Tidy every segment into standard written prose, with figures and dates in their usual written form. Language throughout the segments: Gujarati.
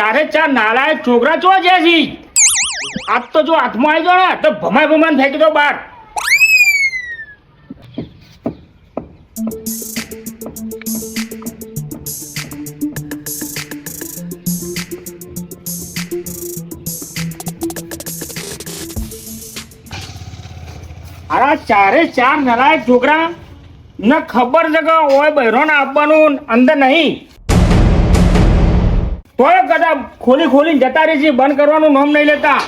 ચારે ચાર નાલાયક છોકરા ચો છે છી આજ તો જો હાથમાં આવી ગયો ને તો ભમાય ભમાન ફેંકી દો બહાર. આ ચારે ચાર નાલાયક છોકરા ને ખબર છે કે ઓય બહેરોને આપવાનું અંદર નહીં તોય કદાચ ખોલી ખોલીને જતા રહી છે, બંધ કરવાનું નામ નહીં લેતા.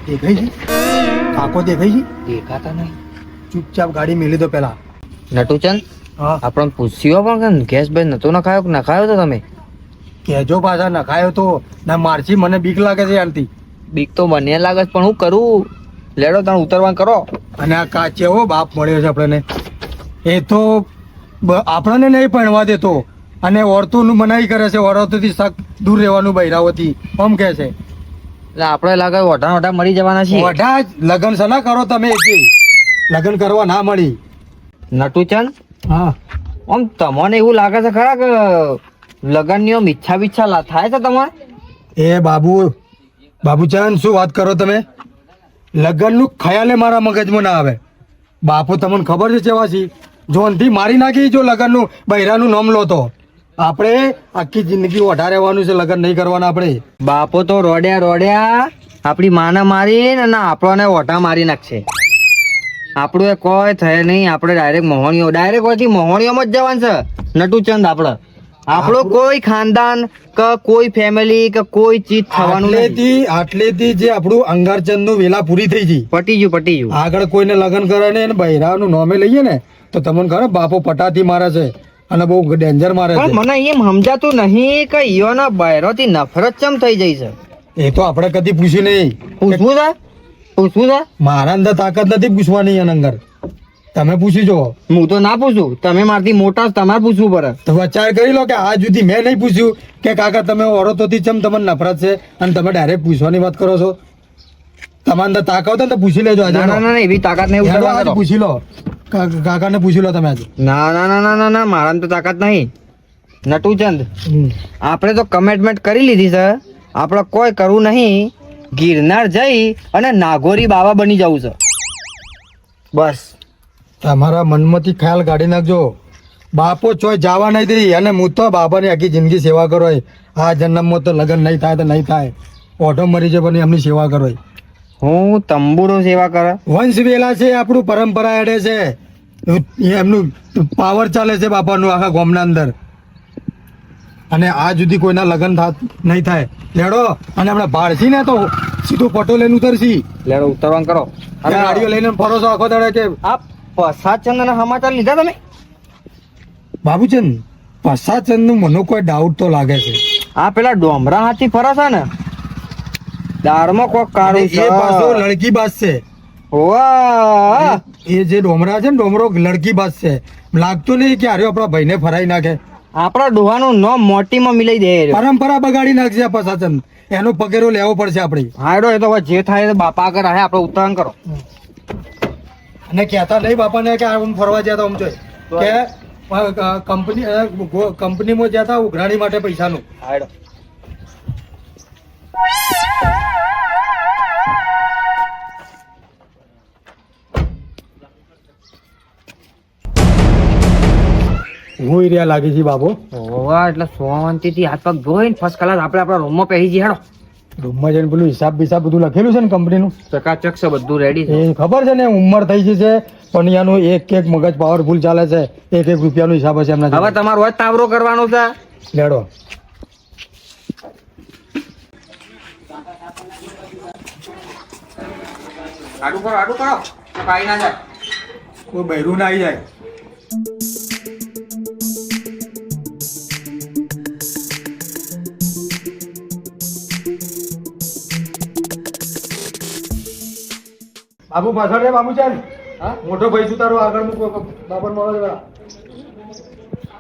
દેખાય છે કાકો? દેખાય છે? દેખાતા નહીં. ચૂપચાપ ગાડી મેલી દો પેલા. નટુચંદ હા, આપણને પૂછ્યો પણ કે ગેસ ભાઈ નતો નખાયો કે નખાયો તો તમે? કેજો પાછા નખાયો તો ના મારછી, મને બીક લાગે છે યારથી. બીક તો મને લાગે છે, પણ હું કરું? લેડો તમે ઉતરવાનું કરો. અને આ કાચેવો બાપ મળ્યો છે આપણને. એ તો આપણને નહીં ભણવા દેતો અને ઓરતુંનું મનાઈ કરે છે. ઓરતુંથી સખ દૂર રહેવાનું બૈરાઓથી આમ કહે છે. એટલે આપણે લાગે ઓઢા મળી જવાના છીએ. ઓઢા જ લગ્ન સના કરો તમે? એકે લગ્ન કરવા ના મળી. નટુચંદ હા, આમ તમને એવું લાગે છે ખરા કે લગ્નની આમ ઈચ્છા વિચ્છા થાય છે તમારે? એ બાબુચંદ શું વાત કરો તમે? લગ્નનું ખ્યાલે મારા મગજમાં ના આવે. બાપુ તમને ખબર છે કેવા છે? જોનથી મારી નાખી જો લગ્નનું બૈરાનું નામ લો તો. આપણે આખી જિંદગી ઓઢા રહેવાનું છે, લગ્ન નહીં કરવાના આપણે. બાપો તો રોડ્યા આપણી માને મારી ને આપણને ઓઢા મારી નાખશે. આપણું એ કોઈ થાય નહીં. આપણે ડાયરેક્ટ હોયથી મોહણીઓમાં જ જવાનું છે નટુચંદ. આપણું કોઈ ખાનદાન કે કોઈ ફેમિલી કે કોઈ ચીજ થવાનું નથી. આટલેથી જે આપણું અંગારચંદનું વેલા પૂરી થઈ ગઈ. પટી ગયું. આગળ કોઈને લગ્ન કરે ને બૈરાનું નામે લઈએ ને તો તમને ખબર બાપો પટાથી મારે છે અને બહુ ડેન્જર મારે છે. મને એમ સમજાતું નહીં કે ઈયોના બૈરોથી નફરત ચમ થઈ જાય છે. એ તો આપણે કદી પૂછ્યું નહીં. પૂછવું છે? મારા અંદર તાકાત નથી પૂછવાની એના અંદર. તમે પૂછી જો. હું તો ના પૂછું. તમે મારથી મોટા તમારે પૂછવું પડે. તો વિચાર કરી લો કે આ સુધી મેં નહીં પૂછ્યું કે કાકા તમે ઓરતોથી ચમ તમને નફરત છે અને તમે ડાયરેક્ટ પૂછવાની વાત કરો છો. તમારા અંદર તાકાત હોય તો પૂછી લેજો આજે. ના એવી તાકાત નહીં. પૂછી લો, કાકાને પૂછી લો તમે આજે. ના મારા તો તાકાત નહીં. નટુચંદ આપણે તો કમિટમેન્ટ કરી લીધી છે. આપણે કોઈ કરવું નહીં. ગિરનાર જઈ અને નાગોરી બાબા બની જવું છે બસ. તમારા મનમાંથી ખ્યાલ કાઢી નાખજો. બાપો ચોય જવા નહીં દે અને હું તો બાપાની આખી જિંદગી સેવા કરો. આ જન્મમાં તો લગ્ન નહીં થાય તો નહીં થાય. ઓઢો મરી જાય પણ એમની સેવા કરો. હું તંબુરો સેવા કરે. વંશ વેલા છે, આપણું પરંપરા એડે છે. એમનું પાવર ચાલે છે બાપાનું આખા ગામના અંદર. અને આ સુધી કોઈના લગ્ન નહીં થાય. લેડો અને હમણાં ભાડશી ને તો સીધું પટો લઈને ઉતરશી. લેડો ઉતરવાનું કરો. ગાડીઓ લઈને ફરો છો આખો દાડે કે? આ પસાચંદ ના સમાચાર લીધા તમે? બાબુચંદ પસાચંદ નું મને કોઈ ડાઉટ તો લાગે છે. આ પેલા ડોમરા હાથી ફરે છે ને દારમાં કોક કાઢું છે. એ પાછો લડકી બાજ છે. ઓવા એ જે ડોમરા છે ને ડોમરો લડકી બાજ છે. લાગતું નહીં કે આર્યો આપણા ભાઈને ફરાઈ નાખે. આપણા ડોહાનું નામ મોટીમાં મિલાઈ દે. પરંપરા બગાડી નાખશે પસાચંદ. એનો પગેરો લેવો પડશે આપણે. હાડો એ તો જે થાય બાપા આગળ આવે. આપણે ઉત્તરાયણ કરો. અને કહેતા નહીં બાપાને કે આમ ફરવા જતા આમ જોઈ કે કંપનીમાં જતા ઉઘરાણી માટે પૈસાનું. હાડો હું એરિયા લાગી છે બાબો. ઓવા એટલે શાંતિથી હાથ પગ ધોઈને ફર્સ્ટ ક્લાસ આપણે આપણા રૂમમાં પહેરી જઈએ. હેડો રૂમમાં જઈને પેલું હિસાબ બધું લખેલું છે ને કંપનીનું. ચકાચક છે બધું રેડી છે. એ ખબર છે ને ઉંમર થઈ ગઈ છે પણ એનું એક મગજ પાવરફુલ ચાલે છે. એક રૂપિયાનો હિસાબ હશે એમના. હવે તમારો હોય તાવરો કરવાનો છે. લેડો આડું કરો પાઈ ના જાય. કોઈ બૈરું ના આવી જાય. બાબુ પાછળ રે બાબુચંદ. હા મોટો ભાઈ છું તારો આગળ મૂકો બાપા મળે જરા.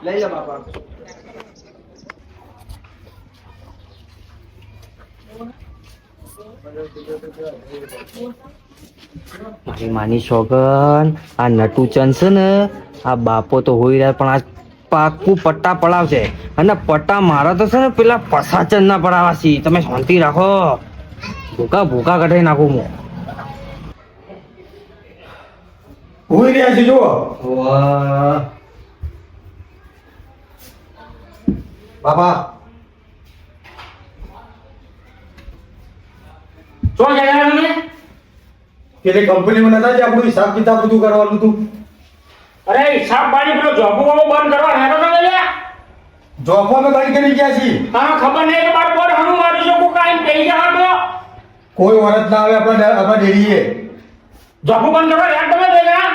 લઈ લે બાપા. મારી માની સોગન આ નટુચંદ છે ને આ બાપો તો હોઈ રહ્યા પણ આ પાકું પટ્ટા પડાવશે અને પટ્ટા મારા તો છે ને પેલા પસાચંદ ના પડાવવા છે. તમે શાંતિ રાખો, ભૂકા ભૂકા કઢાઈ નાખું હું. હોઈ રહ્યા છે જુઓ બાપા. શું જણાવ્યું તમે? પેલી કંપનીમાં નતા જે આપણું હિસાબ કિતાબ બધું કરવાનું હતું. અરે હિસાબ પાણી પેલો જોબુ બોબુ બંધ કરવા હેરો તમે લ્યા. જોબમાં અમે બંધ કરી ગયા છીએ. તારો ખબર નહીં કે બાર બોર હનું મારું છે કોઈ કાઈ પેઈ ગયા તો કોઈ વરત ના આવે આપણા ડેરીએ. જોબુ બંધ કરવા હેર તમે દેલા.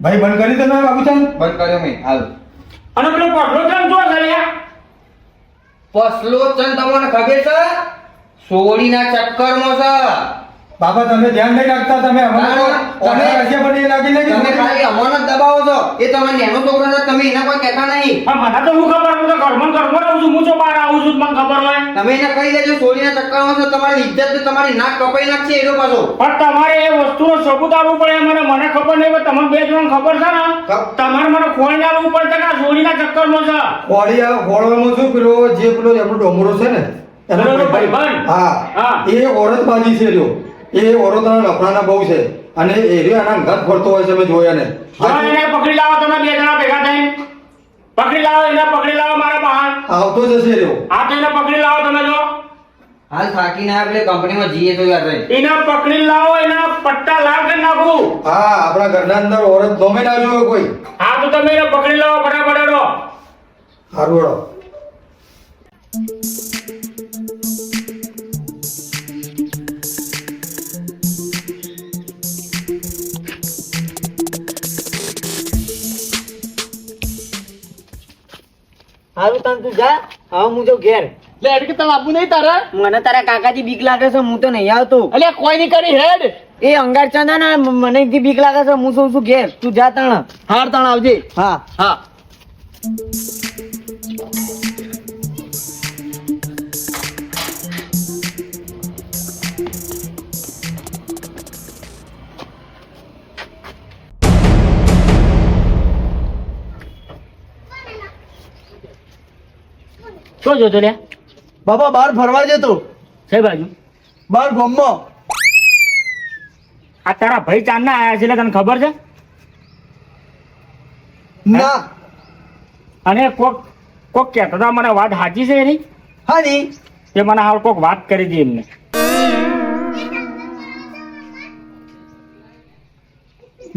ભાઈ બંધ કરી દે ને બાબુચંદ. બંધ કર્યો મેં હાલ. અને પેલો પટલો કેમ જો લ્યા? પસલો ચંદ તમને ખબર છે? સોડીના ચક્કરમાં છે. બાપા તમે ધ્યાન નહીં રાખતા. તમે તમે ખાલી અમને જ દબાવો છો. એ તમે નેનો છોકરો છો, તમે એને કોઈ કહેતા નહીં. પણ મને તો શું ખબર, હું તો ઘરમાં રહું છું, હું જો બહાર આવું છું મને ખબર હોય. તમે એને કહી દેજો સોડીના ચક્કરમાં છો, તમારી ઇજ્જત તો તમારી નાક કપાઈ નાખશે એનો પાછો. પણ તમારે એ વસ્તુનો સબૂત આપવું પડે. મને ખબર નહીં, પણ તમને બે જણ ખબર છે ને, તમારે મને ખોઈને આપવું પડશે કે આ સોડીના ચક્કરમાં છે. હોળવામાં શું પેલો જે પેલો આપણો ડોમરો છે ને એનો પેલો ભાઈબંધ. હા હા. એ ઓરતબાજી છે રહ્યો. એ ઓરતના લફડાના બહુ છે અને એ રહ્યો એના ઘર ફરતો હોય છે મેં જોયા ને. જો એને પકડી લાવો તમે બે જણા ભેગા થઈને. પકડી લાવો, એને પકડી લાવો મારા બહાર. આવતો જશે રહ્યો. આ તો એને પકડી લાવો તમે. જો હાલ થાકીને આપણે કંપનીમાં જઈએ તો યાર રહી. એને પકડી લાવો, એના પટ્ટા લાલ કરી નાખું. હા આપણા ઘરના અંદર ઓરત નોમે ના જોયો કોઈ. હા તો તમે એને પકડી લાવો ફટાફટ હેડો. હારું હેડો. હારું તને તું જા, હવે હું જો ઘેર. લે હેડ કે તને આપવું નહીં તારે? મને તારા કાકાજી બીક લાગે છે, હું તો નહીં આવતો. અલ્યા કોઈ નહીં કરી હેડ. એ અંગાર ચંદા ને મને બીક લાગે છે, હું સૌ છું ઘેર. તું જા તણ. હાર તાણ આવજે. હા હા. શું જોતો લ્યા? બાપા બહાર ફરવા જતો. કઈ બાજુ? બહાર ગામમાં. આ તારા ભાઈ ચાંદના આયા છે એટલે તને ખબર છે? ના. અને કોક કહેતો હતા મને વાત સાચી છે એની. હા ની. એ મને હાલ કોક વાત કરી હતી એમને.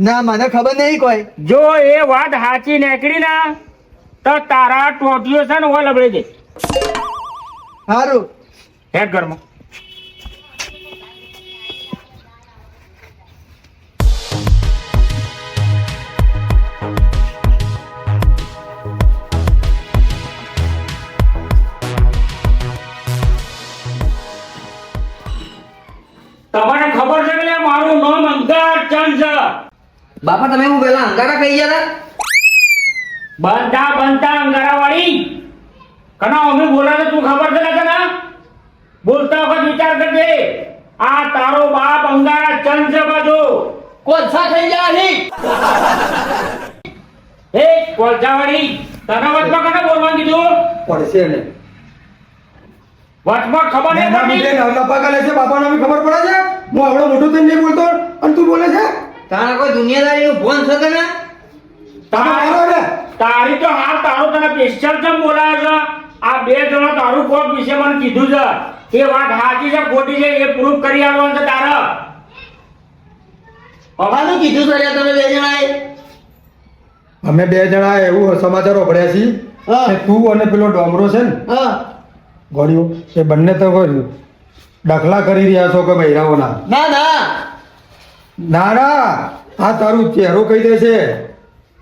ના મને ખબર નહીં કોઈ. જો એ વાત સાચી નીકળી ના તો તારા ટોટીઓ છે ને ઓય લબડી દે. હારું. હેડ ઘરમાં. તમને ખબર છે કે મારું નામ અંગાર ચંદ છે. બાપા તમે હું પેલા અંગારા કહી ગયા હતા? બનતા અંગારા વાળી કના અમે બોલા તું ખબર છે ને કના? બોલતા વખત વિચાર કરજે. આ તારો બાપ અંગારા ચંદ છે બાજુ. કોલસા થઈ ગયા હી. એ કોલજાવાળી તને વચમાં કને બોલવાનું કીધું? પડશે ને. વચમાં ખબર નહીં એના પડતી? બીજે નપા કરે છે બાપાને બી ખબર પડે છે. હું આવડો મોટો થઈને નહીં બોલતો અને તું બોલે છે. તારા કોઈ દુનિયાદારીનું ભોન છે તને? તમે મારો ને. તારી તો હાલ તારો તને પેસ્ટલ કેમ બોલાયો છે? આ બે જણા તારું કોક વિશે મને કીધું છે. એ વાત સાચી છે ખોટી છે એ પ્રૂફ કરી આવવાનું છે તારે. બાપાનું કીધું છે યાર તમે બે જણાએ. અમે બે જણા એવું સમાચારો ભળ્યા છીએ હા. કે તું અને પેલો ડોમરો છે ને હા. ગોળીઓ એ બંને તો ડખલા કરી રહ્યા છો કે બૈરાઓના. ના ના. ના ના આ તારું ચહેરો કહી દે છે.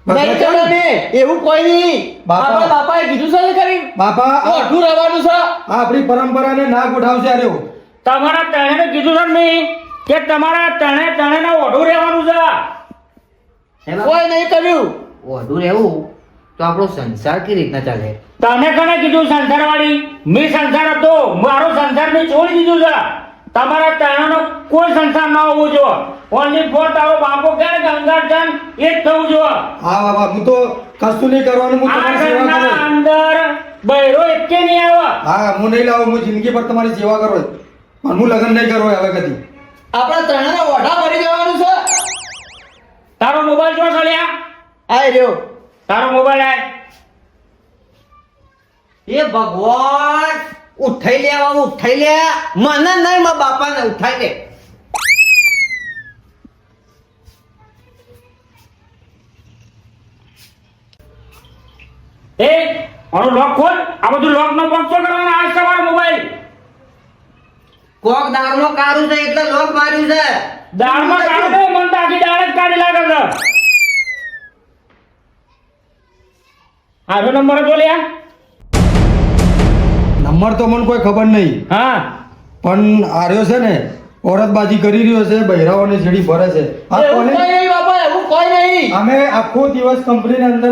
નહીં કરે ને એવું કોઈ નહીં. બાપા. આપણા બાપાએ કીધું છે ને કરી. બાપા તો અઢું રહેવાનું છે. આ આપણી પરંપરાને ના ગોઠવશે આર્યો. તમારા તણે કીધું છે ને મેં કે તમારા તણે ના ઓઢું રહેવાનું છે. કોઈ નહીં કર્યું. ઓઢું રહેવું તો આપણો સંસાર કેવી રીતના ચાલે? તને કને કીધું સંસાર વાળી? મેં સંસાર હતો, મારો સંસાર મેં છોડી દીધું છે. તમારા ત્રણનો કોઈ સંસાર ન હોવું જો. ઓનલી ફોર તારો બાપો કહે કે અંગારચંદ એ જ થવું જો. હા બાબા, હું તો કશું નહીં કરવાનું, હું આ તમારી સેવા ઘરના કરું. અંદર બૈરો એકે નહીં આવે. હા, હું નહીં લાવું, હું જિંદગી પર તમારી સેવા કરું પણ હું લગ્ન નહીં કરું હવે કદી. આપણા ત્રણેયને ઓઢા ભરી દેવાનું છે. તારો મોબાઈલ જો સળ્યા, આય રહ્યો. તારો મોબાઈલ આય. એ ભગવાન, ઉઠાઈ લે બાબુ, ઉઠાઈ લે. મને નહીં, મારા બાપાને ઉઠાઈ લે. એ આનો લોક ખોલ. આ બધું લોક નો બોક્સ કરવાનો આજ તમારો મોબાઈલ. કોક દાળમાં કારું છે એટલે લોક માર્યું છે. દાળમાં કાઢો તો મન તો આખી દાળ જ કાઢી લાગે છે. આનો નંબર જો લે. નંબર તો મને કોઈ ખબર નહીં, હા, પણ આર્યો છે ને ઓરતબાજી કરી રહ્યો છે, બહેરાઓને છેડી ફરે છે. આ એવું કોને? કોઈ નહીં બાપા, એવું કોઈ નહીં. અમે આખો દિવસ કંપનીની અંદર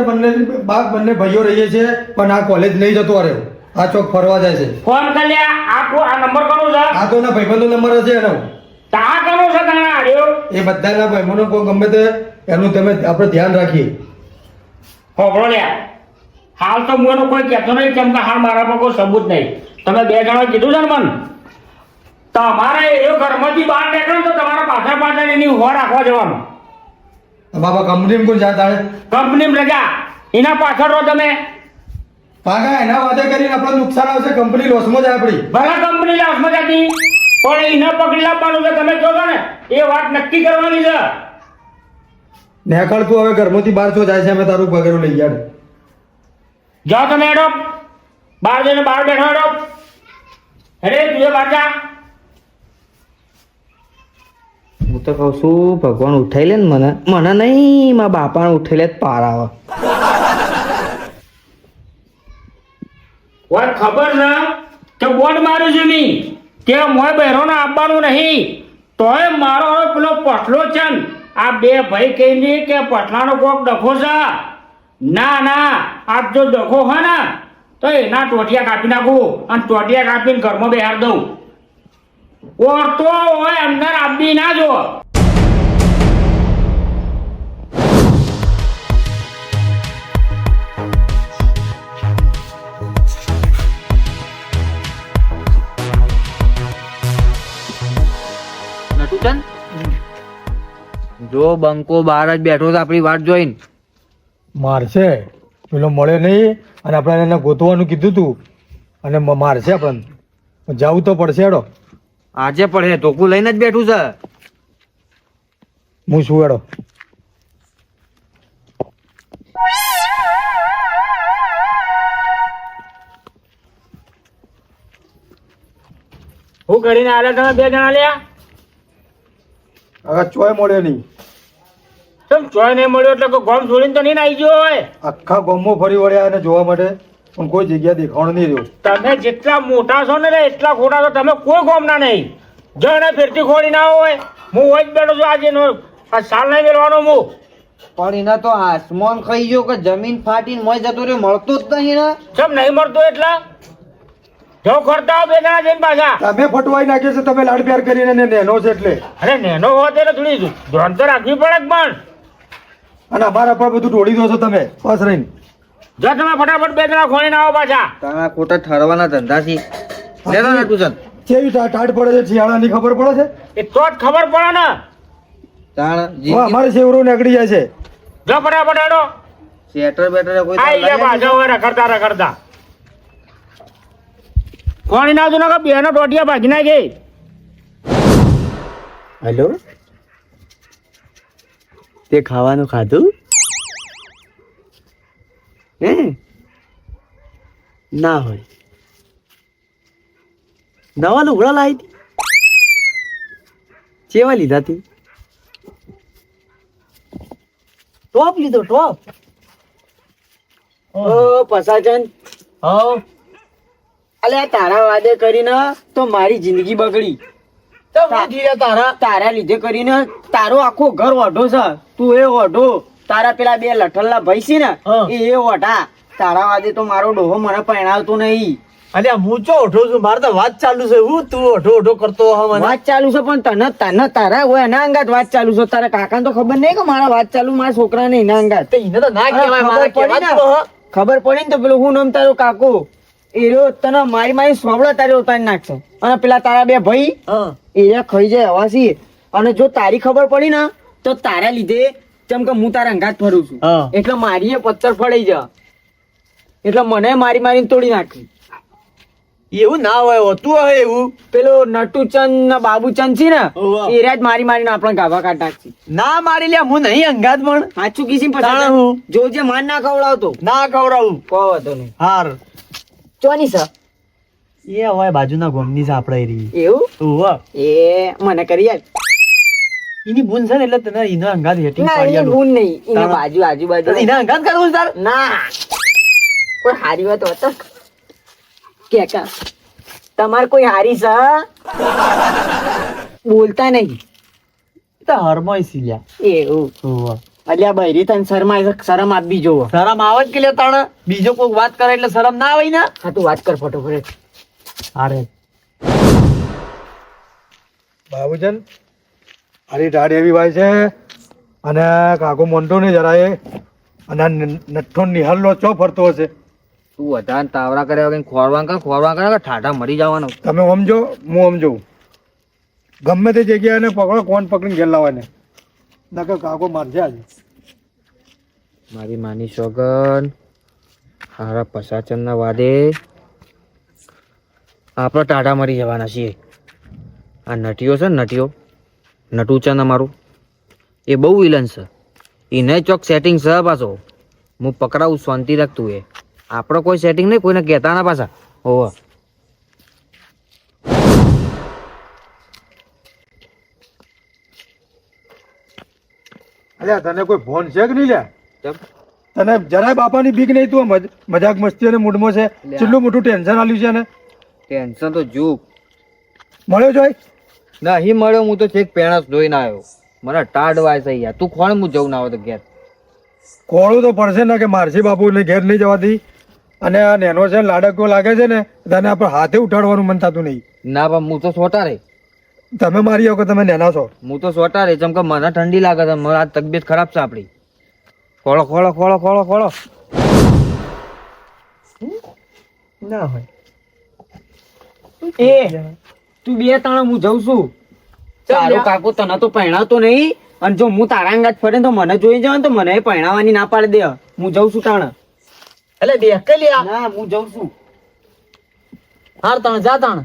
બંને ભાઈઓ રહીએ છીએ, પણ આ કોલેજ નહીં જતો રહ્યો, આ ચોક ફરવા જાય છે. ફોન કર લે. આ નંબર કોનો છે? આ તો એના ભાઈબંધનો નંબર હશે એનો. તા કોનો છે તાણા આર્યો? એ બધાના ભાઈબંધો કોઈ ગમે તે એનું તમે આપણે ધ્યાન રાખીએ. હોભળો લે. હાલ તો હું એનો કોઈ કહેતો નહીં, કેમ કે હાલ મારા પર કોઈ સબૂત નહીં. તમે બે જણા કીધું છે ને મન, તમારે એ ઘરમાંથી બહાર નીકળો તો તમારા પાછળ પાછળ એની ઉભા રાખવા જવાનું. બાબા કંપનીમાં કોઈ જાય તારે કંપનીમાં રજા, એના પાછળ રહો તમે. પાગા એના વાદે કરીને આપણે નુકસાન આવશે, કંપની લોસમાં જાય આપણી. ભલે કંપની લાસમાં જતી પણ એને પકડી લાવવાનું છે. તમે કહો છો ને એ વાત નક્કી કરવાની છે. નેકળ તું હવે ઘરમાંથી બહાર છો જાય છે, અમે તારું પગેરું લઈ ગયા. જાઓ તમે હેડો, બહાર જઈને બહાર બેઠો હેડો. હેડે તું બહાર જા. હું તો કહું છું ભગવાન ઉઠાઈ લે ને મને નહીં, મારા બાપાને ઉઠાઈ લે જ પાર આવે. કોઈ ખબર ને કે બોર્ડ માર્યું છે ની કે મોય બહેરોને આપવાનું નહીં, તોય મારો હવે પેલો પટલો છે ને આ બે ભાઈ કહીને કે પટલાનો કોક ડખો છે. ના ના, આ જો ડખો હોય ને તો એના ટોટિયા કાપી નાખું અને ટોટિયા કાપીને ઘરમાં બેહાર દઉં. ઓરતો હોય અંદર આપી ના જો. નટુચંદ, જો બંકો બહાર જ બેઠો છે આપણી વાટ જોઈને. મારશે પેલો મળે નહીં, અને આપણે એને ગોતવાનું કીધું તું, અને મારશે આપણને. જવું તો પડશે. હેડો, આજે પડે ધોકું લઈને જ બેઠું છે. હું શું હેડો. હું કરીને આલ્યા તમે બે જણા લ્યા? હવે ચોય મળ્યો નહીં. કેમ ચોય નહીં મળ્યો એટલે કોઈ ગોમ છોડીને તો નહીં આવી ગયો હોય? આખા ગામમાં ફરી વળ્યા અને જોવા માટે, પણ કોઈ જગ્યા દેખાણ નહીં રહ્યો. તમે જેટલા મોટા છો ને એટલા ખોટા છો. તમે કોઈ ગોમના નહીં. જો એને ફેરથી ખોડી ના હોય, હું હોય જ બેઠો છું આજે આ સાલ નહીં મેળવાનો હું. પણ એને તો આસમાન ખાઈ ગયો કે જમીન ફાટીને મોય જતો રહ્યો, મળતો જ નહીં ને. કેમ નહીં મળતો એટલા? જો કરતા હો બે જણા જઈને પાછા. તમે ફટવાઈ નાખ્યો છે, તમે લાડ પ્યાર કરીને, એને નેનો છે એટલે. અરે નેનો હોય ત્યારે થોડી ધ્યાન તો રાખવી પડે જ પણ. અને અમારા પર બધું ઢોળી દો છો તમે બસ રહીને. જો તમે ફટાફટ બે જણા ખોણીને આવો પાછા. તારા ખોટા ઠરવાના ધંધા છે. લેતો નટુચંદ. કેવી ટાટ પડે છે, શિયાળાની ખબર પડે છે. એ તો જ ખબર પડે ને. તાણ હવે અમારે સેવરો નીકળી જાય છે. જો ફટાફટ હેડો. શેટર બેટર કોઈ આઈ લે પાછો હવે રખડતા રખડતા. ખોણી ના આવતું ને બે નો ટોટિયા ભાગી નાખે. હેલો, તે ખાવાનું ખાધું? હે ના હોય. નવા લુગડા લાવી હતી? ચેવા લીધા તી? ટોપ લીધો, ટોપ. ઓ પસાચન, હો અલ્યા તારા વાદે કરીને તો મારી જિંદગી બગડી. તારા તારા લીધે કરીને તારો આખો ઘર ઓઢો છે. તું એ ઓઢો તારા પેલા બે લઠલ્લા ભાઈ છે ને હા. એ ઓઢા તારા વાદે તો મારો ડોહો મને પરણાવતો નહીં. અલ્યા હું ચો ઓઢો છું, મારે તો વાત ચાલુ છે. હું તું ઓઢો ઓઢો કરતો હો મને. વાત ચાલુ છે પણ તને તને તારા હોય એના અંગાત વાત ચાલુ છે. તારા કાકાને તો ખબર નહીં કે મારા વાત ચાલુ મારા છોકરાને એના અંગાત. તે એને તો ના કહેવાય, મારે ખબર પડી કહેવાતું ને? હો. ખબર પડી ને તો પેલો હું નામ તારો કાકો એરો તને મારી મારી સોબળા તારે ઉતારી નાખશે. અને પેલા તારા બે ભાઈ હા. એરિયા ખાઈ જાય હવાસી. અને જો તારી ખબર પડી ને તો તારા લીધે જેમ કે હું તારા અંગાત ફરું છું હા. એટલે મારી એ પથ્થર ફડાઈ જા એટલે મને મારી મારીને તોડી નાખી. એવું ના હોય, હોતું હોય એવું. પેલો નટુચંદ ને બાબુચંદ છે ને હોવે. એરિયા જ મારી મારીને આપણે ગાભા કાઢ નાખી. ના મારી લ્યા, હું નહીં અંગાત પણ સાચું કીધી તાણે પછી હું. જોજે માન ના ખવડાવતો ના કવરાવું. કોઈ વાંધો નહીં. હાર ચોની છે એ હોય બાજુના ગોમની છે આપણે એરી. એવું ઓહો. એ મને કરી યાર. એની બુન છે ને એટલે તને એનો અંગાત હેટિંગ ના પાડી એ આલું. ગુણ નહીં એના તારા- બાજુ આજુબાજુ તો એના અંગાત કરવું છે તાર? ના કોઈ હારી વાત હોત કે કા તમારે કોઈ હારી છે બોલતા નહીં એ તો હરમોય સી લ્યા. એવું ઓહો. અલ્યા બૈરી તને શરમ આપવી જોવો. શરમ આવે જ કે લે તાણે? બીજો કોઈ વાત કરે એટલે શરમ ના આવે ને? હા તું વાત કર ફટોફટ. હારે. બાબુજન અરે દાઢ એવી ભાઈ છે અને કાકો મોન્ટો ને જરાય અને આ નઠ્ઠો નિહાલનો ચો ફરતો હશે. તું વધારે તાવરા કર્યા વગર ખોરવા કરે કે ઠાઠા મરી જવાનો. તમે સમજો હું સમજુ ગમે તે જગ્યાએ એને પકડો કોણ પકડીને ઘેર લાવવાને નકર કાકો મારશે આજે. મારી માની સોગન હારા પસાચન ના વાદે આપણે ટાઢા મરી જવાના છીએ. આ નટીઓ છે ને નટીઓ નટુચંદ અમારું એ બહુ વિલન છે. એને ચોક સેટિંગ છે પાછો. હું પકડાવું શાંતિ રાખતું એ આપણો કોઈ સેટિંગ નહીં, કોઈને કહેતા ના પાછા. હોવ અલ્યા તને કોઈ ફોન છે કે નહીં લ્યા? ચમ. તને જરાય બાપાની બીક નહીં? તું આ મજાક મસ્તી અને મૂડમાં છે. કેટલું મોટું ટેન્શન આલ્યું છે ને ટેન્શન તો જુક મળ્યો જોઈ. નહીં મળ્યો. હું તો છેક પેણસ જોઈને આવ્યો. મને ટાઢ વાય છે યાર. તું ખોણ હું જવું ના આવે તો ઘેર. કોળું તો પડશે ને કે મારસી બાપુ ને ઘેર નહીં જવાથી. અને આ નેનો છે લાડકો લાગે છે ને તને આપણે હાથે ઉઠાડવાનું મન થતું નહીં. ના પણ હું તો સોટા રે. તમે મારી આવો કે તમે નેના છો. હું તો સોટા રે. ચમ કે મને ઠંડી લાગે છે. મારી આ તબિયત ખરાબ છે આપણી. ખોળો ખોળો ખોળો ખોળો ખોળો. ના હોય. એ તું બે ત્રણ હું જઉં છું. તારો કાકો તને તો પરણાવતો નહીં અને જો હું તારા અંગાત ફરે તો મને જોઈ જાવ તો મને પરણાવવાની ના પાડી દે. હું જઉં છું તાણ. એટલે બે કે લ્યા. ના હું જઉં છું. હાર તાણે જા તાણે.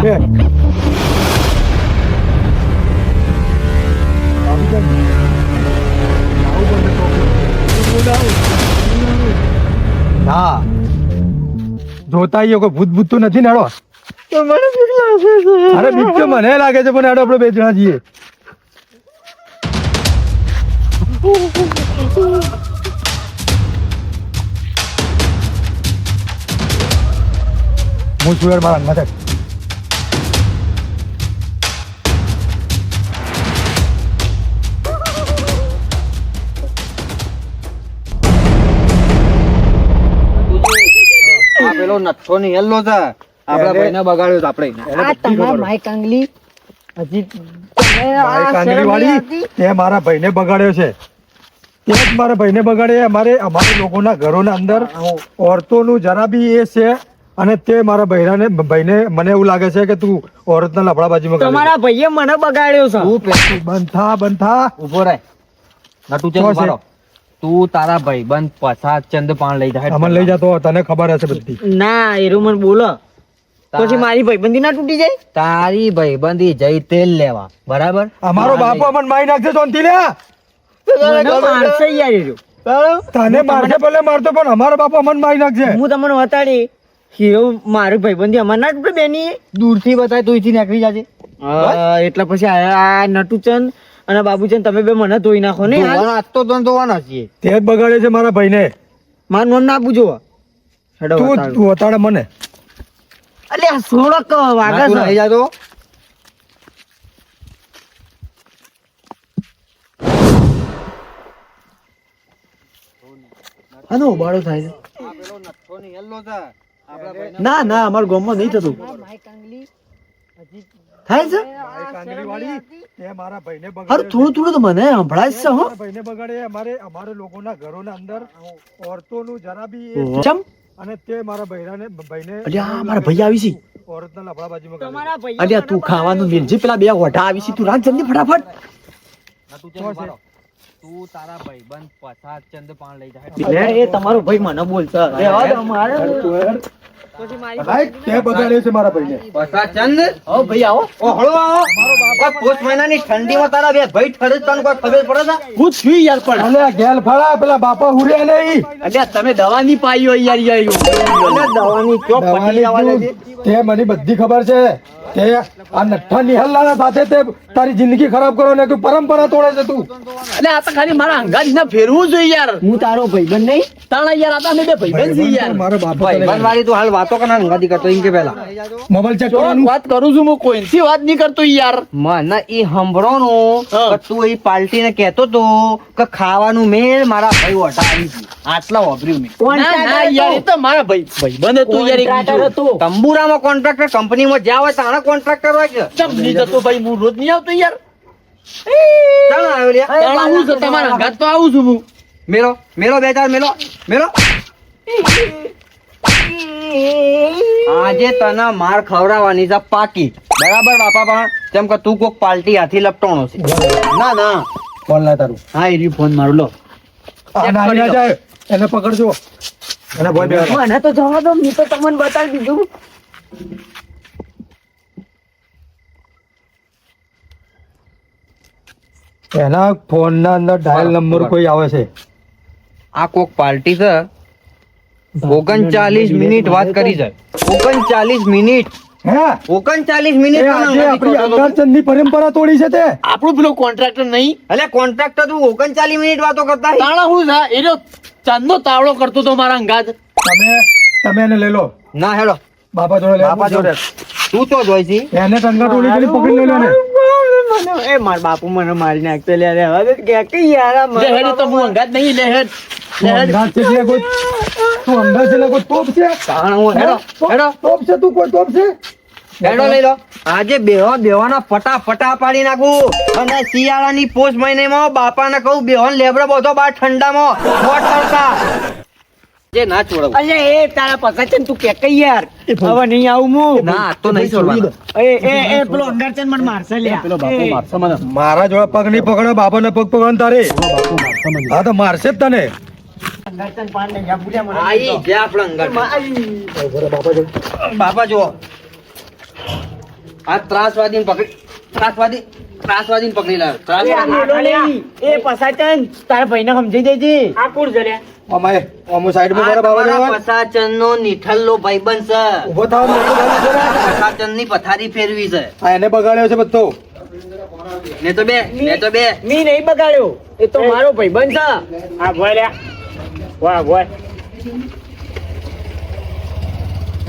છે. બાબુજાન, ના જોતા આવીએ કોઈ ભૂત ભૂત તો નથી ને હેડો. અરે બીક તો મને લાગે છે પણ હેડો આપણે બે જણા જઈએ. હું છું યાર મારા મદદ. આ પેલો નઠ્ઠો ની હેલ્લો છે. આપણા ભાઈને બગાડ્યો છે આપણે. આ તમારા માય કાંગલી હજી તમે આ મારી શરમ કાંગરી નહીં વાળી આવતી? તે મારા ભાઈને બગાડ્યો છે. તે જ મારા ભાઈને બગાડે. અમારા લોકોના ઘરોના અંદર ઓરતોનું જરા બી એ છે અને તે મારા ભાઈને મને એવું લાગે છે કે તું ઓરતના લફડાબાજીમાં કરે છે. તમારા ભાઈએ મને બગાડ્યો છે. તું પેલી બંધ થા. ઉભો રહે. નટુચંદ શું છે? ઉભા રહો. તું તારા ભાઈબંધ પછા ચંદ પાણ લઈ જા. અમને લઈ જતો તને ખબર હશે બધી. ના એરું મને બોલો પછી મારી ભાઈબંધી ના તૂટી જાય. તારી ભાઈબંધી જઈ તેલ લેવા બરાબર. અમારો બાપુ અમને મારી નાખશે શાંતિ લે. મને મારશે યાર એરું. તને મારશે ભલે મારતો પણ અમારો બાપુ અમને મારી નાખશે. હું તમને બતાડી હીરો મારી ભાઈબંધી અમાર ના તૂટે બેની. દૂરથી બતાય તું અહીંથી નીકળી જાજે. એટલે પછી આ નટુચંદ અને બાબુજાન તમે બે મને ધોઈ નાખો ને હાલ. ધોવાના આજ તો તને ધોવાના છીએ. તે જ બગાડે છે મારા ભાઈને. મારું નામ ના પૂછો હેડો તું વતાડો. તું વતાડે મને. અલ્યા સોળક વાગે તું છે નહીં જાતો? આનો ઉબાડો થાય છે આ પેલો નઠ્ઠો નીકળેલો છે. આપણા ભાઈને ના ના અમારા ગામમાં નહીં થતું થાય છે કાંગરીવાળી, તે મારા ભાઈને અરે બગાડ્યો છે. થોડું થોડું તો મને સંભળાય જ છે હો મારા ભાઈને બગાડે. અમારે લોકોના ઘરોના અંદર ઓરતોનું જરા બી એ ચમ અને તે મારા ભાઈને અલ્યા મારા ભાઈ આવી છે ઓરતના લફડાબાજીમાં કરે. તમારા ભાઈ અલ્યા તું ખાવાનું મિલજી પેલા બે વઢા આવી છે તું રાખ જલ્દી ફટાફટ નટુ ચંદ ઉભા રહો. તું તારા ભાઈબંધ પછાત ચંદ પાન લઈ જા. એ તમારો ભાઈ મને બોલશે રહેવા દો અમારે પછી મારી ભાઈ, તે બગાડ્યો છે મારા ભાઈને. પછાત ચંદ હો ભાઈ આવો ઓ હળો આવો. કોઈ પોષ મહિનાની ઠંડીમાં તારા બે ભાઈ ઠરે છે, તને કોઈ ખબર પડે છે? હું છું યાર પણ અલ્યા ગેલ ફળા પેલા બાપા હુર્યા નહીં. અલ્યા તમે દવા ની પાઈ હોય યાર યાર દવાની ચોક પટી આવવા દવાની લાગે તું- તે મને બધી ખબર છે. તે આ નઠ્ઠા નિહલના સાથે તે તારી જિંદગી ખરાબ કરો ને તું પરંપરા તોડે છે તું. અલ્યા આ તો ખાલી મારા અંગાજી ના ફેરવું જોઈએ યાર હું તારો ભાઈબંધ નહીં તાણા યાર આ તો અમે બે ભાઈબંધ છીએ યાર મારો બાપો ભાઈબંધ વાળી તું હાલ વાતો કરના અંગાતી કરતો એમ કે પેલા મોબાઈલ ચેક તો કરવાનું. વાત કરું છું હું કોઈથી વાત નહીં કરતો યાર મને ઈ હંભળોનું હા. કે તું એ પાર્ટીને કહેતો તો કે ખાવાનું મેળ મારા ભાઈ વટા આવી ગયું. આટલા વાપર્યું મેં. ના ના યાર એ તો મારા ભાઈબંધ હતું યાર એક બીજું. તંબુરામાં કોન્ટ્રાક્ટર કંપનીમાં જ્યાં હોય તાણે કોન્ટ્રાક્ટર હોય છે. ચમ નહીં જતો ભાઈ હું રોજ નહીં આવતો યાર ચાલ આવ્યો લ્યા. તાણા હું છે તમારા અંગાત તો આવું છું હું મેલો મેલો બે ચાર મેલો મેલો આજે તને માર ખવડાવવાની છે પાકી બરાબર બાપા પણ જેમ કે તું કોક પાર્ટી હાથી લપટોણો છે. ના ના ફોન લા તારું. હા એ ફોન મારું લો આ નાઈ ના જાય. એને પકડજો. એને ભોય બેહાડો. મને તો જવા દો મેં તો તમને બતાવી દીધું એના ફોનના અંદર ડાયલ નંબર કોઈ આવે છે. આ કોક પાર્ટી છે 39 મિનિટ વાત કરી જાય 39 મિનિટ હે 39 મિનિટ એ આજે આપણી અંગારચંદની પરંપરા તોડી છે તે. આપણું પેલો કોન્ટ્રાક્ટર નહીં એટલે કોન્ટ્રાક્ટર તું 39 મિનિટ વાતો કરતા હી. તાણા હું છે એનો ચાંદનો તાવડો કરતો તો મારા અંગાત તમે એને લઈ લો. ના હેડો બાપા જોડે લઈ બાપા આવજો. જોડે તું તો જોઈ છી એને ટંગા ટોળી કરી પકડી લઈ લો ને. એ માર બાપુ મને મારી નાખતો લે રે હવે કે યાર આ લે મારા હેડ તો હું અંગાત નહીં લે હેડ તું અંગાત છે એટલે કોઈ તું અંગાત છે એટલે કોઈ તોપ છે. તાણ હું હેડો હેડો તોપ છે તું કોઈ તોપ છે. હેડો લઈ લો આજે બેવાના ફટા પાડી નાખું અને શિયાળાની પોષ મહિનામાં બાપાને કહું બેહોન લેબડો બધો બાર ઠંડામાં વોટ કરતા જે ના છોડવું અલ્યા એ તારા પસાચન તું કે યાર હવે નહીં આવું હું ના આ તો નહીં છોડવાનો એ પેલો અંગારચંદ મને મારશે લ્યા પેલો બાપુ મારશે મને મારા જોડે પગ નહીં પકડે બાપાને પગ પકડ તારે. હા તો મારશે જ તને. અંગારચંદ પાન ને યા ભૂલ્યા મને આઈ જે આપણે અંગત બાપા જુઓ આ ત્રાસવાદીને પકડી લાવ્યો એ પસાચન તારા ભાઈને સમજી દેજે આ કોણ છે લ્યા? અમાય અમુ સાઈડમાં મારા બાબા જોડે. પસાચનનો નિઠલ્લો ભાઈબંધ છે ઊભો થાવ ને ઊભો થાવ ને. પસાચનની પથારી ફેરવી છે આ એને બગાડ્યો છે બધો. ને તો બે મી નહીં બગાડ્યો એ તો મારો ભાઈબંધ છે આ ભોય લ્યા. વાહ ભોય.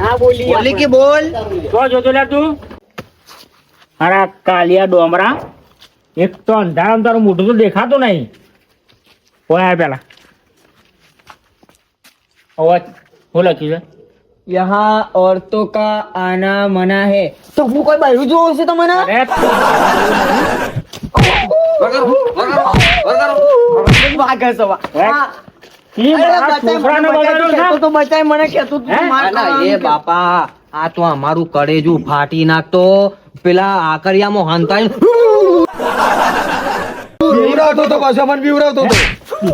હા બોલી બોલી કે બોલ તો જોતો લ્યા તું. અરે આ કાલિયા ડોમરા એક તો અંધારામાં તારું મોઢું તો દેખાતું નહીં. ઓય આ પેલા અવાજ શું લખ્યું છે? યહાં औरतों का आना मना है તો હું કોઈ બાયરું જોવું છે તમને અરે વાગે છે વા. હા. ઈ અરે મારા બચાય, છોકરાને મને બગાડ્યો છે? કહેતો તો બચાય, મને કહેતો તું હે? માર અલા, ખાવાનું એ કહેતો. બાપા આ તો અમારું કળેજું ફાટી નાખતો પેલા આકરિયામાં હંતાઈ બીવરાવતો તો પાછો મને બીવરાવતો તો.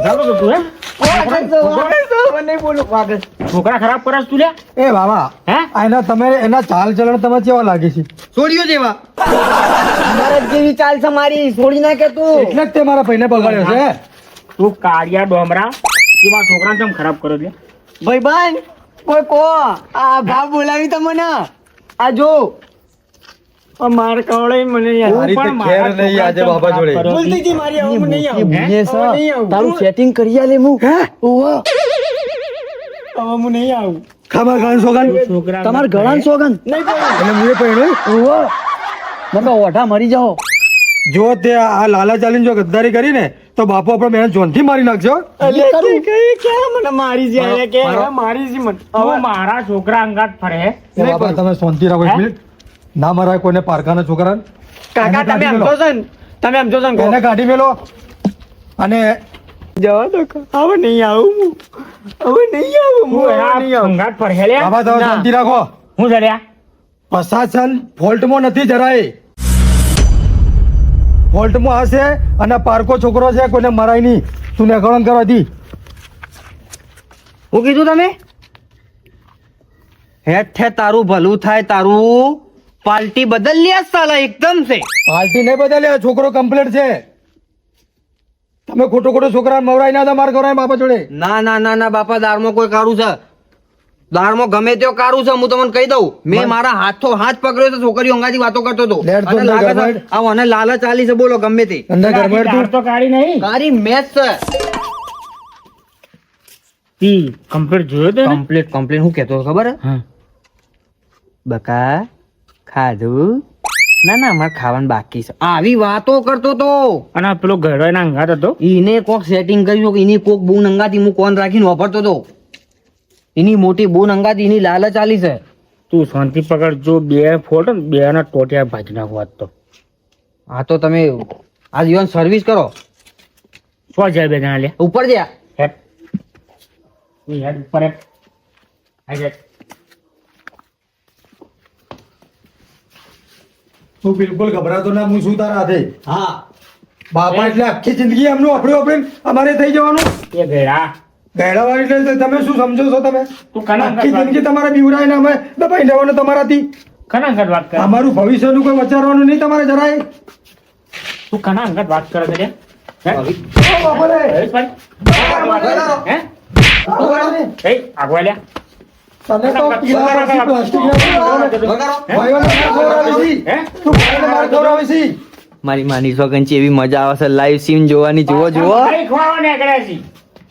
ચાલો તો તું, હે? વાગે છે, વાગે છે, હવે નહીં બોલું, વાગે છે. છોકરા ખરાબ કરે છે તું લ્યા? એ બાબા હે? આ એના ચાલ ચલણ તમે કેવા લાગે છે છોડ્યો જેવા મારા જેવી ચાલ છે મારી છોડી નાખે તું એટલે જ તે મારા ભાઈને બગાડ્યો છે. તું કાળિયા ડોમરા તું મારા છોકરાને કેમ ખરાબ કરો લે? ભાઈબંધ કોઈ કો આ ભાવ બોલાવી તમને આ જો આ માર કવળાઈ મને યાર આ રીતે પણ ખેર મારા નહીં આજે છોકરા બાપા જોડે. ખરાબ કર્યો. ભૂલતી હતી મારી આવું નહીં આવું ભૂલે છે. હવે નહીં આવું. તારું સેટિંગ કરી આલે હું ઓવા હવે હું નહીં આવું ખબર ખાન સોગન છોકરા તમાર ગળાન સોગન નહીં પણ અને મુએ પહેણ્યું ઓવા નકા ઓઢા મરી જાઓ જો તે આ લાલા ચાલીને જો ગદ્દારી કરી ને તો બાપુ આપણે બેન જોનથી મારી નાખજો. અલે તે કઈ ક્યાં મને મારી છે અલે કે બરો- મારી છે મને તું મારા છોકરા અંગાત ફરે એ બાપા તમે શાંતિ રાખો એક હે? મિનિટ. ના મરાય કોઈને પારકાના છોકરાને. કાકા એને તમે કાઢી સમજો મેલો. છો ને તમે સમજો છો ને એને કાઢી મેલો અને જવા દો હવે નહીં આવું હું હવે નહીં આવું તું હું એના હવે નહીં આવું અંગાત ફરે લે બાબા તમે ના. શાંતિ રાખો. હું જલ્યા પ્રશાસન ફોલ્ટમાં નથી જરાય. ફોલ્ટમાં હશે અને પારકો છોકરો છે કોઈને મરાય નહીં. તું નેકળણ કરવા દી. હું કીધું તમે હેઠે તારું ભલું થાય તારું પાર્ટી બદલ લ્યા સાલા એકદમ છે પાર્ટી નહીં બદલે આ છોકરો કમ્પ્લીટ છે. તમે ખોટો ખોટો છોકરા મવરાઈ ના માર કરાય બાપા જોડે. ના ના ના ના બાપા દાળમાં કોઈ કારું છે દાળમાં ગમે તેવો કારું છે હું તમને કહી દઉં મેં મારા હાથો હાથ પકડ્યો તો છોકરીઓ અંગાથી વાતો કરતો હતો લેટ તો અને લાગે છે ગરમાડ. આ મને લાલચ આલી છે બોલો ગમે તે અંદર ઘરમાં તું તાર તો કાઢી નહીં કારી મેચ છે તી કમ્પ્લીટ જોયો તો ને? કમ્પ્લીટ કમ્પ્લીટ હું કહેતો હતો ખબર હે? હા બકા ખાધું ના ના મારે ખાવાનું બાકી છે આવી વાતો કરતો તો અને આ પેલો ઘરડો એના અંગાત હતો ઈને કોક સેટિંગ કર્યું કે એની કોક બૂન અંગાથી હું કોણ રાખીને વાપરતો હતો એની મોટી બૂન અંગાથી એની લાલચ આલી છે તું શાંતિ પકડ જો બે ફોટો ને બે ના ટોટિયા ભાજી નાખવા તો હા તો તમે આ જીવન સર્વિસ કરો સો જાય બે જણા લે ઉપર જ્યા હેટ ઈ હેડ ઉપર હેટ આઈ જા તું બિલકુલ ગભરાતો ના. હું શું તારા હાથે. હા બાપા એટલે આખી જિંદગી એમનું આપડે અમારે થઈ જવાનું. એ ગયડા ગયડાવાળી એટલે તમે શું સમજો છો તમે? તું કના આખી જિંદગી તમારે બીવરાય ને અમે દબાઈ લેવાનું તમારાથી. કના અંગત વાત કરે અમારું ભવિષ્યનું કોઈ વિચારવાનું નહીં તમારે જરાય. તું કના અંગત વાત કરે છે લે હે? ઓ બાપા રે. હરેશભાઈ? હે એ આગવા લ્યા તને તો પીલા પછી પ્લાસ્ટિકના ભાઈઓને માર ખવડાવી છે. હે તું ભાઈને માર ખવડાવી છે. મારી માની સોગન છે એવી મજા આવે છે લાઈવ સીન જોવાની જુઓ જુઓ ભાઈ ખવાડો નીકળ્યા છે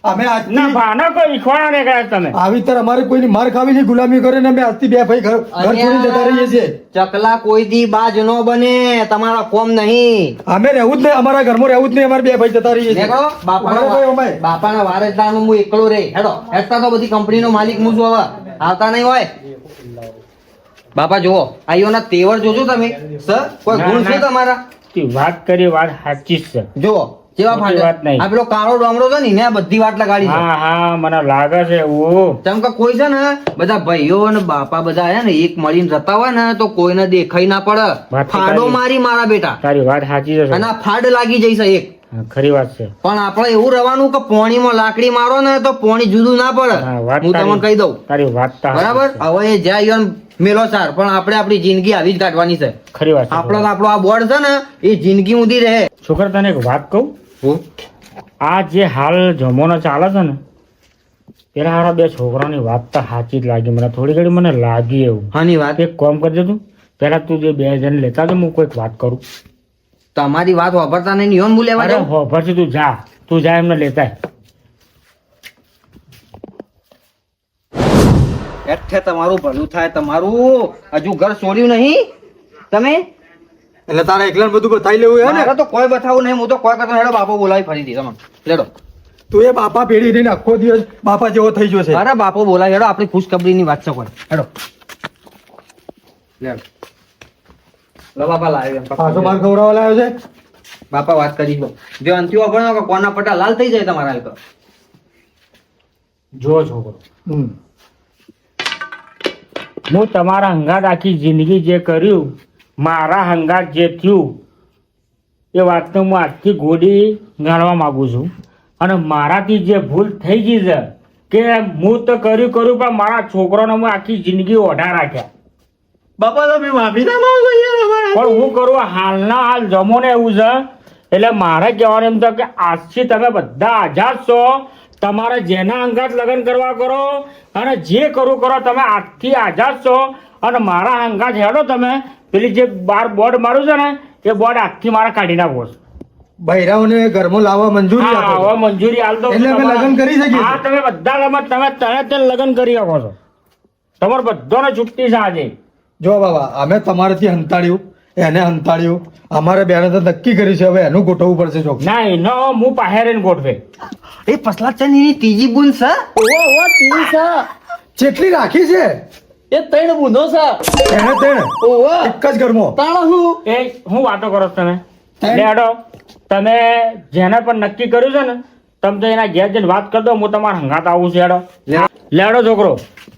અમે આજથી ના ભાનો કોઈ ખવાડો નીકળ્યા છે તમે આવી રીતે અમારે કોઈની માર ખાવી નહીં, ગુલામી કરે ને અમે આજથી બે ભાઈ ઘર છોડી જતા રહીએ છીએ. ચકલા કોઈ દી બાજ નો બને તમારા કોમ નહીં અમે રહેવું જ નહીં, અમારા ઘરમાં રહેવું જ નહીં, અમારે બે ભાઈ જતા રહીએ છીએ. દેખો અમારે કોઈ અમાય. બાપાના વારસદારમાં હું એકલો રે હેડો હેડતા તો બધી કંપનીનો માલિક હું છું હવે આવતા નહીં હોય બાપા જુઓ આઈઓના તેવર જોજો તમે સર કોઈ ના, ગુણ છે ના. તમારા તે વાત કરી વાત સાચી જ છે જુઓ કેવા ખોટી વાત ફાટે નહીં. આ પેલો કાળો ડોમરો છે ને એને આ બધી વાત લગાડી છે હા હા મને લાગે છે એવું જેમ કે કોઈ છે ને બધા ભાઈઓ અને બાપા બધા આયા ને એક મળીને જતા હોય ને તો કોઈને દેખાઈ ના પડે વાત તો ફાડો તારી. મારી મારા બેટા તારી વાત સાચી છે અને આ ફાડ લાગી જઈશ એક હા, ખરી વાત છે પણ આપણે એવું રહેવાનું કે પોણીમાં લાકડી મારો ને તો પોણી જુદું ના પડે હા, વાત હું તમને તારી. કહી દઉં તારી વાત તો સાચી બરાબર છે. હવે એ જ્યાં ઈવન મેલો સાર પણ આપણે આપણી જિંદગી આવી જ કાઢવાની છે ખરી વાત છે. આપણો તો આપણો આ બોર્ડ છે ને એ જિંદગી સુધી રહે છોકરા તને એક વાત કહું આ જે હાલ જમાનો ચાલે છે ને પેલા હારા બે છોકરાની વાત તો સાચી જ લાગી મને થોડી ઘડી મને લાગી એવું હાની વાત એક કામ કરજે તું પેલા તું જે બે જણ લેતા જ હું કોઈક વાત કરું તમારી વાત વાપરતા નહીં ઈવન હું લેવા અરે જાઉં હો પછી તું જા એમને લેતા આય. હેઠે તમારું ભલું થાય તમારું હજુ ઘર છોડ્યું નહીં તમે એટલે તારે એકલા બધું બતાવી લેવું હે ને? મારે તો કોઈ બતાવું નહીં હું તો કોઈ કરતો હેડો બાપો બોલાવી ફરીથી તમને લેડો તું એ બાપા પેઢી રહીને આખો દિવસ બાપા જેવો થઈ ગયો છે. અરે બાપો બોલાવી હેડો આપણી ખુશખબરીની વાત છે કોઈ હેડો લેડો લો બાપા લાવ્યો એમ. પાછો માર ખવડાવવા લાવ્યો છે. બાપા વાત કરી દો જો અંતિમ અભણો કે કોના પટ્ટા લાલ થઈ જાય તમારા હાલ તો જો છોકરો હમ. હું તમારા હંગાત આખી જિંદગી જે કર્યું મારા હંગાત જે થયું એ વાતને હું આજથી ગોડી ગાળવા માંગુ છું અને મારાથી જે ભૂલ થઈ ગઈ છે કે હું તો કર્યું પણ મારા છોકરાને હું આખી જિંદગી ઓઢા રાખ્યા બાપા તમે માફી ના માંગો યાર અમારા. પણ હું કરું હાલના હાલ જમો ને એવું છે એટલે મારે કહેવાનું એમ તો કે આજથી તમે બધા આઝાદ છો તમારે જેના અંગાત લગ્ન કરવા કરો અને જે કરવું કરો તમે આજથી આઝાદ છો અને મારા હંગાત હેડો તમે પેલી જે બાર બોર્ડ મારું છે ને એ બોર્ડ આખી મારા કાઢી નાખો છો. બૈરાઓને ઘરમાં લાવવા મંજૂરી હા, આપો હવે મંજૂરી આલ દો એટલે અમે લગ્ન કરી શકીએ. હા, તમે બધા તમે તને લગ્ન કરી શકો છો. તમારે બધાને છુટ્ટી છે આજે. જો બાબા અમે તમારાથી હંતાડ્યું એને હંતાડ્યું અમારે બેને તો નક્કી કરી છે હવે એનું ગોઠવવું પડશે ચોક. ના એનો હું પાસે રહીને ગોઠવે. એ પસલા ચંદ એની ત્રીજી બુન છે. ઓવો તી છે જેટલી રાખી છે એ ત્રણ બુંદો છે એને તેણે ઓવો એક જ ઘરમાં તાણ હું એ હું વાતો કરો છો તમે તેમ? લેડો તમે જેને પણ નક્કી કર્યું છે ને તમે તો એના ઘેર જઈને વાત કરી દો હું તમારા હંગાત આવું છું. હેડો લેડો છોકરો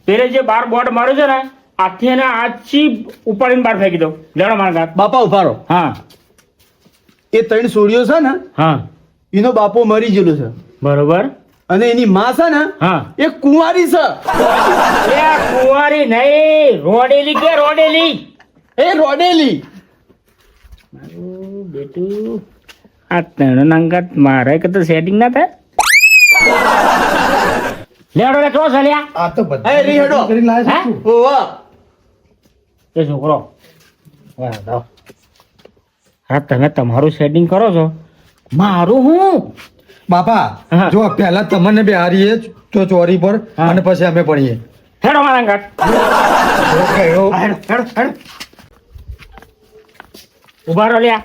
પેલે જે બાર બોર્ડ માર્યું છે ને આથી એને આછી ઉપાડીને બહાર ફેંકી દો. લેડો મારા ઘાત. બાપા ઉભારો હા એ ત્રણ સોડીઓ છે ને હા એનો બાપો મરી ગયેલો છે બરોબર. અને એની માં છે ને હા એ કુંવારી છે એ કુંવારી નહીં રોડેલી કે રોડેલી એ રોડેલી બેટું આ ત્રણ અંગત મારે કે તો સેટિંગ ના થાય. લેડો લે ચો ચાલ્યા આ તો બધા એ રીહડો. કરીને લાયા હે? છે શું? ઓવા એ છોકરો વાહ, હા તમે તમારું સેટિંગ કરો છો મારું હું બાપા હા. જો પહેલા તમને બેહારીએ તો ચોરી પર હા. અને પછી અમે પડીએ હેડો મારા ઘાટ. જો કયો હેડો હેડો હેડો ઉભા રહો લ્યા.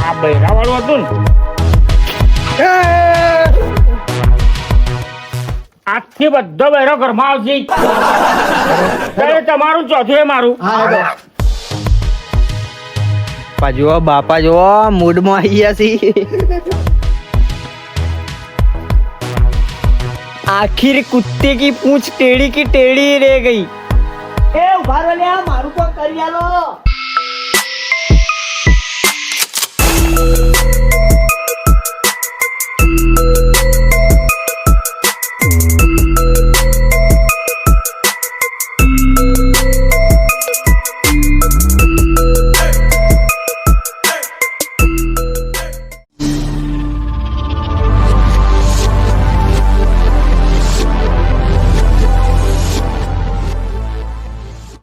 આ બૈરા વાળું હતું ને આજથી બધો બૈરો ઘરમાં આવશે. ત્યારે તમારું ચોથું એ મારું. બાપા જુઓ બાપા જુઓ મૂડમાં આવી ગયા છીએ. आखिर कुत्ते की पूंछ टेढ़ी की टेढ़ी ही रह गई. એ ઉભા રહો લ્યા મારું કોઈ કરી આલો